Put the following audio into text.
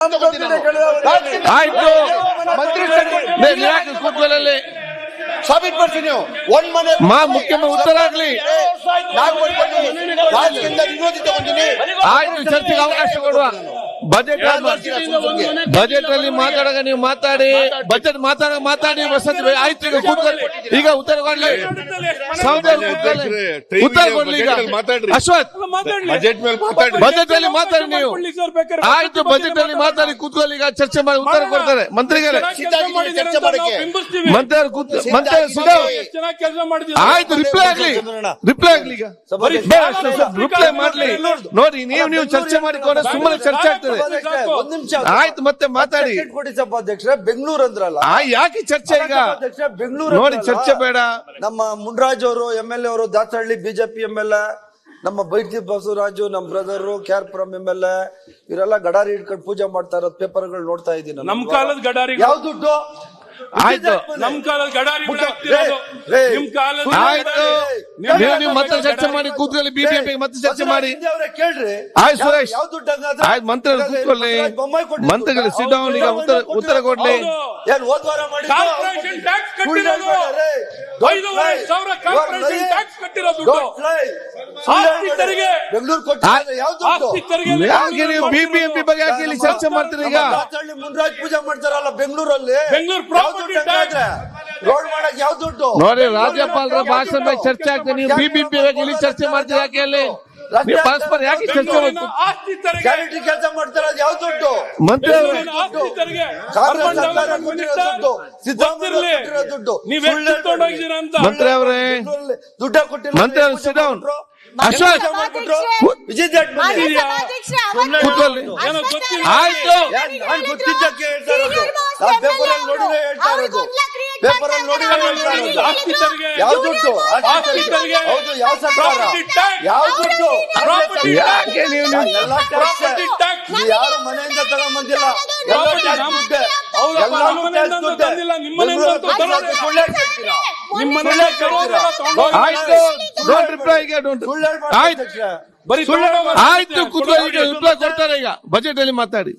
ಆಯ್ತು ಕೂತ್ಕೊಳ್ಳಲ್ಲಿ ಸಾಬೀತು ಪಡಿಸಿ ನೀವು. ಒಂದ್ ಮನೆ ಮುಖ್ಯಮಂತ್ರಿ ಉತ್ತರ ಆಗ್ಲಿ. ರಾಜ್ಯದಿಂದ ವಿರೋಧಿ ತಗೊಂಡಿನಿ. ಆಯ್ತು, ಚರ್ಚೆಗೆ ಅವಕಾಶ ಕೊಡುವ. ಬಜೆಟ್ ಅಲ್ಲಿ ಮಾತಾಡಾಗ ನೀವು ಮಾತಾಡಿ, ಬಜೆಟ್ ಮಾತಾಡಿ ವಸತಿ. ಆಯ್ತು, ಈಗ ಕೂತ್ಕೊಳ್ಳಿ. ಈಗ ಉತ್ತರ ಕೊಡ್ಲಿ, ಉತ್ತರ ಕೊಡ್ಲಿ. ಈಗ ಅಶ್ವಥ್ ಬಜೆಟ್ ಅಲ್ಲಿ ಮಾತಾಡಿ ನೀವು. ಆಯ್ತು, ಬಜೆಟ್ ಅಲ್ಲಿ ಮಾತಾಡಿ ಕೂತ್ಕೊಳ್ಳಿ. ಈಗ ಚರ್ಚೆ ಮಾಡಿ ಉತ್ತರ ಕೊಡ್ತಾರೆ ಮಂತ್ರಿಗಳೇ. ಆಯ್ತು, ರಿಪ್ಲೈ ಆಗ್ಲಿ. ಈಗ ರಿಪ್ಲೈ ಮಾಡ್ಲಿ. ನೋಡಿ, ನೀವು ಚರ್ಚೆ ಮಾಡಿಕೊಂಡ್ರೆ ಸುಮ್ಮನೆ ಚರ್ಚೆ ಆಗ್ತದೆ. ಒಂದ್ ನಿಮಿಷ ಆಯ್ತು, ಮತ್ತೆ ಮಾತಾಡಿ. ಕೊಡಿ ಸಭಾಧ್ಯಕ್ಷರೇ. ಬೆಂಗಳೂರು ಅಂದ್ರಲ್ಲ, ಯಾಕೆ ಚರ್ಚೆ ಈಗ? ಬೆಂಗಳೂರು ನೋಡಿ, ಚರ್ಚೆ ಬೇಡ. ನಮ್ಮ ಮುನ್ರಾಜ್ ಅವರು MLA ಅವರು, ದಾಸಹಳ್ಳಿ ಬಿಜೆಪಿ MLA, ನಮ್ಮ ಬೈಟಿ ಬಸವರಾಜು, ನಮ್ಮ ಬ್ರದರ್ KR-ಪುರಂ MLA, ಇವರೆಲ್ಲ ಗಡಾರಿ ಹಿಡ್ಕೊಂಡು ಪೂಜೆ ಮಾಡ್ತಾ ಇರೋದು ಪೇಪರ್ಗಳು ನೋಡ್ತಾ ಇದ್ದೀನಿ. ನಮ್ ಕಾಲದ ಗಡಾರಿ ಯಾವ ದುಡ್ಡು? ಆಯ್ತು, ನಮ್ ಕಾಲದ ಗಡಾರಿ ನಿಮ್ ಕಾಲದ ಆಯ್ತು. ನೀವು ಮತ್ತೆ ಚರ್ಚೆ ಮಾಡಿ ಕೂತ್ಕೊಳ್ಳಿ. ಬಿಜೆಪಿ ಮತ್ತೆ ಚರ್ಚೆ ಮಾಡಿ. ಕೇಳ್ರಿ. ಆಯ್ತು ಸುರೇಶ್, ಯಾವ ದುಡ್ಡು ಹಂಗಾದ್ರೆ? ಆಯ್ತು, ಮಂತ್ರಿಗಳು ಕೂತ್ಕೊಳ್ಳಿ. ಮಂತ್ರಿಗಳು ಸಿಟ್ ಡೌನ್. ಈಗ ಉತ್ತರ ಕೊಡ್ಲಿ. ಏನ್ ಹೋದ್ವಾರ ಮಾಡಿ ಕಾರ್ಪೊರೇಷನ್ ಟ್ಯಾಕ್ಸ್ ಕಟ್ಟಿರೋದು 5,500 ಕಾರ್ಪೊರೇಷನ್ ಟ್ಯಾಕ್ಸ್ ಕಟ್ಟಿರೋ ದುಡ್ಡು ಆಸ್ತಿ ತೆರಿಗೆ. ಬೆಂಗಳೂರು ಕೊಟ್ಟಿರೋದು ಯಾವ ದುಡ್ಡು? ಆಸ್ತಿ ತೆರಿಗೆ ಯಾಕೆ ನೀವು ಬಿಬಿಎಂಪಿ ಬಗ್ಗೆ ಯಾಕೆ ಇಲ್ಲಿ ಚರ್ಚೆ ಮಾಡ್ತೀರಿ? ಈಗ ದಾಸಹಳ್ಳಿ ಮುನ್ರಾಜ್ ಪೂಜೆ ಮಾಡ್ತಾರಲ್ಲ ಬೆಂಗಳೂರಲ್ಲಿ, ಬೆಂಗಳೂರು ಪ್ರಾಪರ್ಟಿ ಟ್ಯಾಕ್ಸ್ ರೋಡ್ ಮಾಡಕ್ ಯಾವ ದುಡ್ಡು? ನೋಡಿ, ರಾಜ್ಯಪಾಲರ ಭಾಷಣ ಬಗ್ಗೆ ಚರ್ಚೆ ಆಗ್ತದೆ. ನೀವು ಬಿಬಿಎಂಪಿ ಬಗ್ಗೆ ಇಲ್ಲಿ ಚರ್ಚೆ ಮಾಡ್ತೀರಿ. ಯಾಕೆ ಅಲ್ಲಿ ನೀವು ಪರಸ್ಪರ ಯಾಕೆ ಚರ್ಚೆ ಮಾಡ್ತೀರಿ? ಆಸ್ತಿ ತೆರಿಗೆ ಗ್ಯಾರಂಟಿ ಕೆಲಸ ಮಾಡ್ತಾರ ಯಾವ ದುಡ್ಡು? ಮಂತ್ರಿ ಅವರು ಆಸ್ತಿ ತೆರಿಗೆ ಕಾಂಗ್ರೆಸ್ ಸರ್ಕಾರ ಕೊಟ್ಟಿರೋ ದುಡ್ಡು, ಸಿದ್ದರಾಮಯ್ಯ ಕೊಟ್ಟಿರೋ ದುಡ್ಡು. ನೀವೇ ಕಿತ್ಕೊಂಡೋಗಿದ್ದೀರಾ ಅಂತ. ಮಂತ್ರಿ ಅವರೇ, ದುಡ್ಡ ಕೊಟ್ಟಿಲ್ಲ. ಮಂತ್ರಿ ಅವರು ಸಿಟ್ ಡೌನ್. ಅಶ್ವಥ್ ವಿಜಯ್ ಜಾಟ್ಮಂತ್ರಿ ಕೂತ್ಕೊಳ್ಳಿ. ಏನೋ ಗೊತ್ತಿಲ್ಲ. ಆಯ್ತು, ನಾನು ಗೊತ್ತಿದ್ದಕ್ಕೆ ಹೇಳ್ತಾ ಇರೋದು. ನಾನು ಪೇಪರ್ ಅಲ್ಲಿ ನೋಡಿದ್ರೆ ಹೇಳ್ತಾ ಇರೋದು. ಪೇಪರ್ ಅಲ್ಲಿ ನೋಡಿದ್ರೆ ಹೇಳ್ತಾ ಇರೋದು. ಆಸ್ತಿ ತೆರಿಗೆ ಯಾವ ದುಡ್ಡು? ಆಸ್ತಿ ತೆರಿಗೆ ಹೌದು, ಯಾವ ಸರ್ಕಾರ? ಯಾವ ದುಡ್ಡು? ಯಾಕೆ ನೀವು ಎಲ್ಲ ಪ್ರಾಪರ್ಟಿ ಟ್ಯಾಕ್ಸ್ ಇದು ಯಾರು ಮನೆಯಿಂದ ತಗೊಂಡ್ಬಂದಿಲ್ಲ. ಎಲ್ಲ ಟ್ಯಾಕ್ಸ್ ದುಡ್ಡೆ. ಹೌದಪ್ಪ, ಎಲ್ಲ ನಮ್ಮ ಮನೆಯಿಂದ ಟ್ಯಾಕ್ಸ್ ದುಡ್ಡೆ. ತಂದಿಲ್ಲ, ನಿಮ್ಮ ಮನೆಯಿಂದ ತಂದಿಲ್ಲ. ಸುಳ್ಳು ಹೇಳ್ತೀರಾ? ನಿಮ್ಮ ಮನೆಯಿಂದ ಆಯ್ತು, ಡೋಂಟ್ ರಿಪ್ಲೈ. ಈಗ ಡೋಂಟ್. ಸುಳ್ಳು ಹೇಳ್ಬಾರ್ದು ಆಯ್ತು, ಅಧ್ಯಕ್ಷರೇ. ಬರೀ ಆಯ್ತು, ಕೂತ್ಕೊಳ್ಳಿ. ಈಗ ರಿಪ್ಲೈ ಕೊಡ್ತಾರೆ. ಈಗ ಬಜೆಟ್ ಅಲ್ಲಿ ಮಾತಾಡಿ.